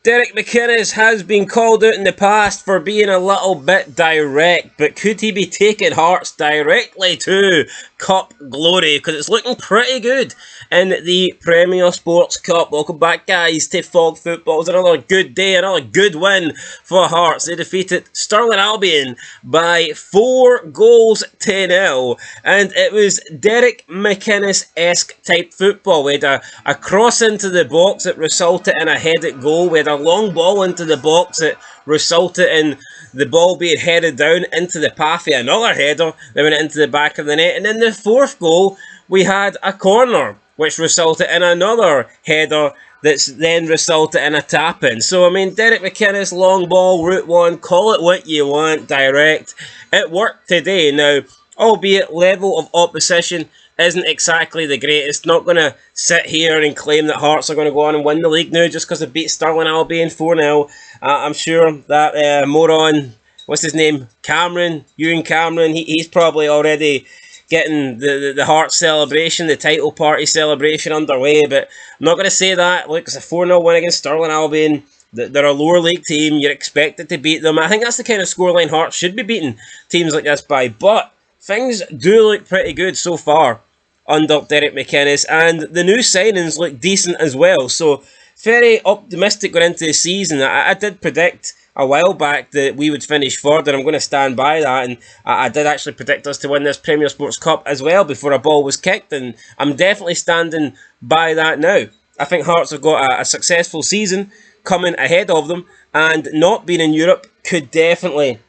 Derek Mcinnes has been called out in the past for being a little bit direct, but could he be taking Hearts directly to Cup glory? Because it's looking pretty good in the Premier Sports Cup. Welcome back, guys, to Fog Football. It's another good day, another good win for Hearts. They defeated Stirling Albion by 4 goals to 0, and it was Derek Mcinnes-esque type football. We had a cross into the box that resulted in a headed goal. We had a long ball into the box that resulted in the ball being headed down into the path of another header that went into the back of the net. And in the fourth goal, we had a corner, which resulted in another header that's then resulted in a tap-in. So, I mean, Derek Mcinnes, long ball, route one, call it what you want, direct. It worked today. Now, albeit level of opposition isn't exactly the greatest. Not going to sit here and claim that Hearts are going to go on and win the league now just because they beat Stirling Albion 4-0. I'm sure that moron, what's his name, Ewan Cameron, he's probably already getting the Hearts celebration, the title party celebration underway, but I'm not going to say that. Look, it's a 4-0 win against Stirling Albion. They're a lower league team. You're expected to beat them. I think that's the kind of scoreline Hearts should be beating teams like this by, but things do look pretty good so far under Derek Mcinnes, and the new signings look decent as well. So, very optimistic going into the season. I did predict a while back that we would finish third, and I'm going to stand by that. And I did actually predict us to win this Premier Sports Cup as well before a ball was kicked, and I'm definitely standing by that now. I think Hearts have got a successful season coming ahead of them, and not being in Europe could definitely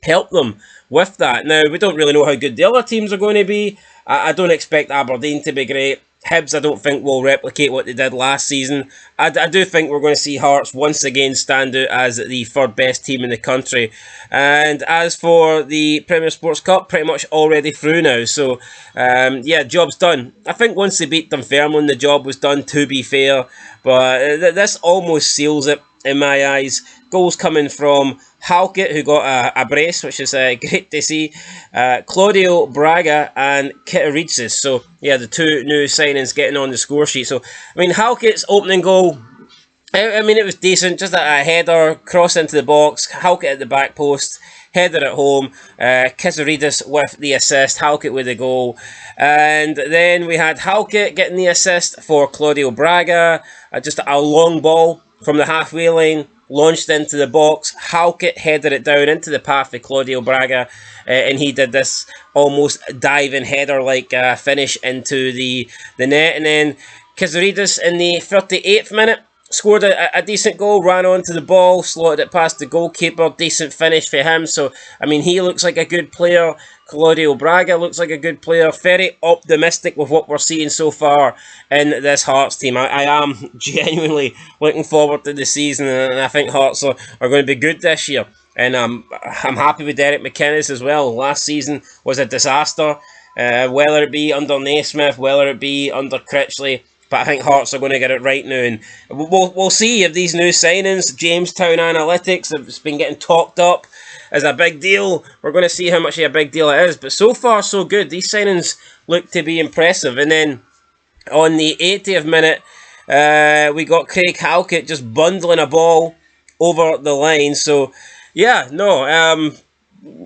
help them with that. Now, we don't really know how good the other teams are going to be. I don't expect Aberdeen to be great. Hibs, I don't think will replicate what they did last season. I do think we're going to see Hearts once again stand out as the third best team in the country. And as for the Premier Sports Cup, pretty much already through now. So, yeah, job's done. I think once they beat Dunfermline, the job was done, to be fair. But this almost seals it in my eyes. Goals coming from Halkett, who got a brace, which is great to see. Claudio Braga and Kitaridis. So, yeah, the two new signings getting on the score sheet. So, I mean, Halkett's opening goal, I mean, it was decent. Just a header, cross into the box, Halkett at the back post, header at home, Kitaridis with the assist, Halkett with the goal. And then we had Halkett getting the assist for Claudio Braga. Just a long ball from the halfway line, launched into the box. Halkett headed it down into the path of Claudio Braga, and he did this almost diving header-like finish into the net. And then Kitaridis in the 38th minute scored a decent goal, ran onto the ball, slotted it past the goalkeeper. Decent finish for him. So, I mean, he looks like a good player. Claudio Braga looks like a good player. Very optimistic with what we're seeing so far in this Hearts team. I am genuinely looking forward to the season, and I think Hearts are going to be good this year. And I'm happy with Derek Mcinnes as well. Last season was a disaster, whether it be under Naismith, whether it be under Critchley. But I think Hearts are going to get it right now, and we'll see if these new signings, Jamestown Analytics, have been getting talked up as a big deal. We're going to see how much of a big deal it is. But so far, so good. These signings look to be impressive. And then on the 80th minute, we got Craig Halkett just bundling a ball over the line. So, yeah, no,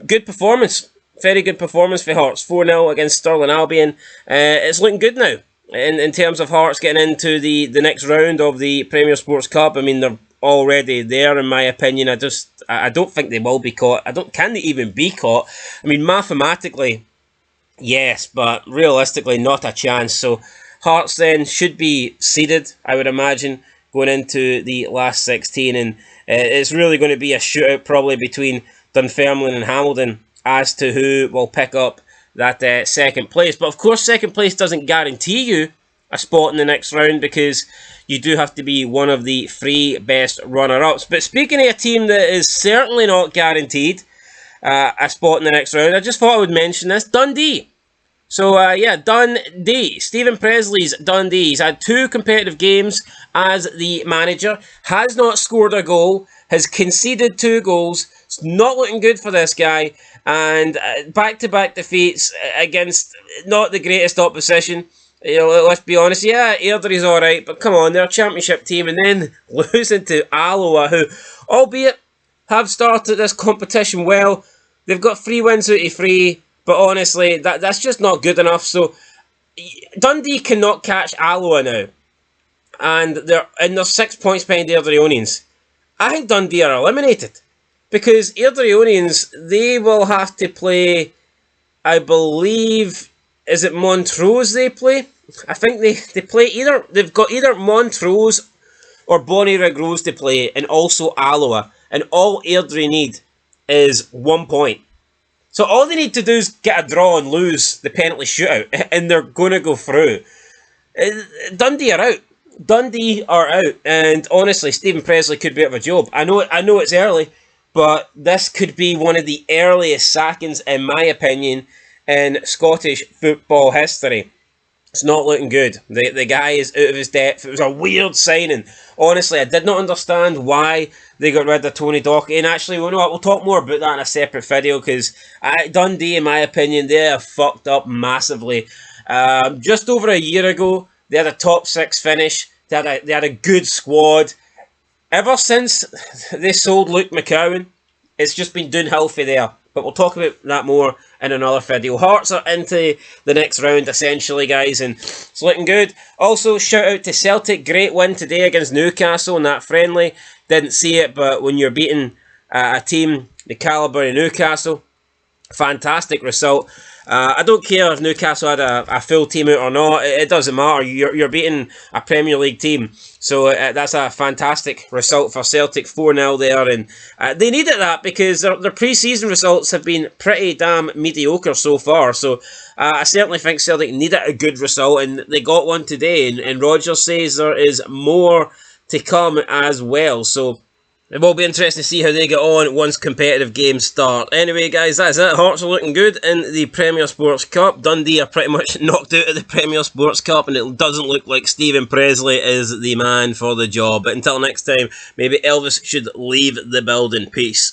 good performance. Very good performance for Hearts. 4-0 against Stirling Albion. It's looking good now in terms of Hearts getting into the next round of the Premier Sports Cup. I mean, they're already there, in my opinion. I don't think they will be caught. Can they even be caught? I mean, mathematically, yes, but realistically, not a chance. So Hearts then should be seeded, I would imagine, going into the last 16, and it's really going to be a shootout probably between Dunfermline and Hamilton as to who will pick up that second place. But of course, second place doesn't guarantee you a spot in the next round, because you do have to be one of the 3 best runner-ups. But speaking of a team that is certainly not guaranteed a spot in the next round, I just thought I would mention this: Dundee. So, yeah, Dundee. Stephen Presley's Dundee. He's had 2 competitive games as the manager, has not scored a goal, has conceded 2 goals. It's not looking good for this guy. And back-to-back defeats against not the greatest opposition. You know, let's be honest, yeah, Airdrie's alright, but come on, they're a championship team, and then losing to Alloa, who, albeit, have started this competition well. They've got 3 wins out of 3, but honestly, that's just not good enough. So, Dundee cannot catch Alloa now, and they're 6 points behind the Airdrieonians. I think Dundee are eliminated, because Airdrieonians, they will have to play, I believe, is it Montrose they play? I think they play they've got either Montrose or Bonnyrigg Rose to play, and also Alloa. And all Airdrie need is 1 point. So all they need to do is get a draw and lose the penalty shootout, and they're going to go through. Dundee are out. Dundee are out, and honestly, Stephen Presley could be out of a job. I know it's early, but this could be one of the earliest sackings, in my opinion, in Scottish football history. It's not looking good. The guy is out of his depth. It was a weird signing. Honestly, I did not understand why they got rid of Tony Docherty. And actually, you know what, we'll talk more about that in a separate video, because Dundee, in my opinion, they have fucked up massively. Just over a year ago, they had a top 6 finish. They had a good squad. Ever since they sold Luke McCowan, it's just been downhill for there. But we'll talk about that more in another video. Hearts are into the next round, essentially, guys, and it's looking good. Also, shout out to Celtic. Great win today against Newcastle in that friendly. Didn't see it, but when you're beating a team the calibre of Newcastle, fantastic result. I don't care if Newcastle had a full team out or not. It doesn't matter. You're beating a Premier League team. So that's a fantastic result for Celtic, 4-0 there. And they needed that, because their pre-season results have been pretty damn mediocre so far. So I certainly think Celtic needed a good result, and they got one today. And Rodgers says there is more to come as well. So it will be interesting to see how they get on once competitive games start. Anyway, guys, that's it. Hearts are looking good in the Premier Sports Cup. Dundee are pretty much knocked out of the Premier Sports Cup, and it doesn't look like Stephen Presley is the man for the job. But until next time, maybe Elvis should leave the building. Peace.